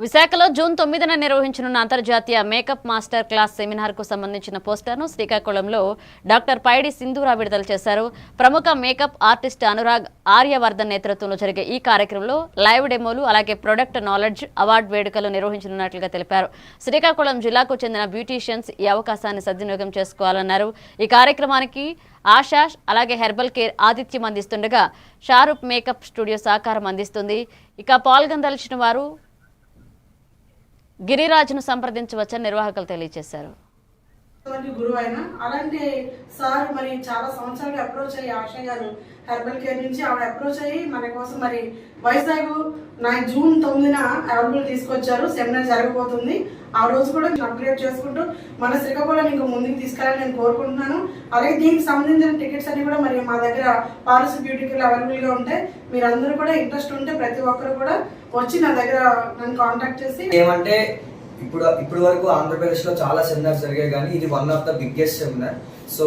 విశాఖలో జూన్ 9న నిర్వహించనున్న అంతర్జాతీయ మేకప్ మాస్టర్ క్లాస్ సెమినార్కు సంబంధించిన పోస్టర్ను శ్రీకాకుళంలో డాక్టర్ పైడి సింధూరా విడుదల చేశారు. ప్రముఖ మేకప్ ఆర్టిస్ట్ అనురాగ్ ఆర్యవర్ధన్ నేతృత్వంలో జరిగే ఈ కార్యక్రమంలో లైవ్ డెమోలు అలాగే ప్రొడక్ట్ నాలెడ్జ్ అవార్డు వేడుకలు నిర్వహించనున్నట్లుగా తెలిపారు. శ్రీకాకుళం జిల్లాకు చెందిన బ్యూటీషియన్స్ ఈ అవకాశాన్ని సద్వినియోగం చేసుకోవాలన్నారు. ఈ కార్యక్రమానికి ఆశాష్ అలాగే హెర్బల్ కేర్ ఆతిథ్యం అందిస్తుండగా షారూప్ మేకప్ స్టూడియో సహకారం అందిస్తుంది. ఇక పాల్గొనదలిచిన వారు గిరిరాజును సంప్రదించవచ్చని నిర్వాహకులు తెలియజేశారు. గురువు అయినా అలాంటి సార్ మరి చాలా సంవత్సరాలుగా అప్రోచ్ అయ్యి ఆశ గారు హెర్బల్ కేర్ నుంచి ఆవిడ అప్రోచ్ అయ్యి మన కోసం మరి వైజాగ్ జూన్ 9న అవైలబుల్ తీసుకొచ్చారు. సెమినార్ జరగబోతుంది. ఆ రోజు కూడా అప్గ్రేడ్ చేసుకుంటూ మన శ్రీకాకుళం ఇంకా ముందుకు తీసుకెళ్ళాలని నేను కోరుకుంటున్నాను. అలాగే దీనికి సంబంధించిన టికెట్స్ అన్ని కూడా మరి మా దగ్గర పారస్ బ్యూటీకి అవైలబుల్ గా ఉంటాయి. మీరందరూ కూడా ఇంట్రెస్ట్ ఉంటే ప్రతి ఒక్కరు కూడా వచ్చి నా దగ్గర నన్ను కాంటాక్ట్ చేసి ఏమంటే ఇప్పుడు వరకు ఆంధ్రప్రదేశ్ లో చాలా సెమినార్స్ జరిగాయి, కానీ ఇది one of the biggest seminar. So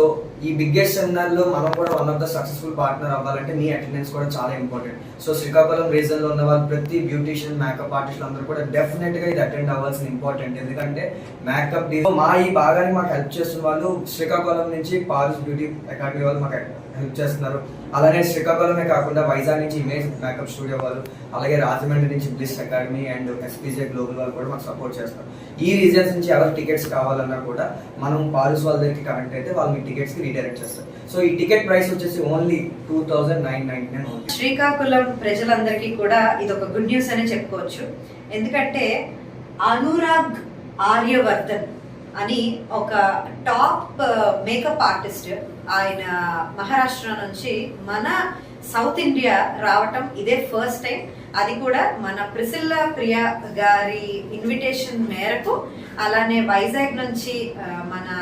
ఈ బిగ్గెస్ట్ సెమినార్ లో మనం కూడా one of the successful partner అవ్వాలంటే మీ అటెండెన్స్ కూడా చాలా ఇంపార్టెంట్. సో శ్రీకాకుళం రీజన్ లో ఉన్న వాళ్ళు ప్రతి బ్యూటీషియన్ మేకప్ ఆర్టిస్ట్ అందరూ కూడా డెఫినెట్ గా ఇది అటెండ్ అవ్వాల్సిన ఇంపార్టెంట్. ఎందుకంటే మేకప్ మా ఈ భాగాన్ని మాకు హెల్ప్ చేస్తున్న వాళ్ళు శ్రీకాకుళం నుంచి పారస్ బ్యూటీ అకాడమీ వాళ్ళు మాకు హెల్ప్ చేస్తున్నారు. అలానే శ్రీకాకుళమే కాకుండా వైజాగ్ నుంచి ఇమేజ్ మేకప్ స్టూడియో వాళ్ళు, అలాగే రాజమండ్రి నుంచి bliss academy and SPJ global వాళ్ళు కూడా మాకు సపోర్ట్ చేస్తారు. ఈ రీజన్స్ నుంచి ఎవరు టికెట్స్ కావాలన్నా కూడా మనం పారస్ వాళ్ళ దగ్గరికి కనెక్ట్ అయితే వాళ్ళు మీ టికెట్స్ కి రీడైరెక్ట్ చేస్తారు. సో ఈ టికెట్ ప్రైస్ వచ్చేసి ఓన్లీ 2999. శ్రీకాకుళం ప్రజలందరికీ కూడా ఇది ఒక గుడ్ న్యూస్ అనే చెప్పుకోవచ్చు. ఎందుకంటే అనురాగ్ ఆర్యవర్ధన్ అని ఒక టాప్ మేకప్ ఆర్టిస్ట్, ఆయన మహారాష్ట్ర నుంచి మన సౌత్ ఇండియా రావటం ఇదే ఫస్ట్ టైం. అది కూడా మన ప్రిసిల్లా ప్రియా గారి ఇన్విటేషన్ మేరకు. అలానే వైజాగ్ నుంచి మన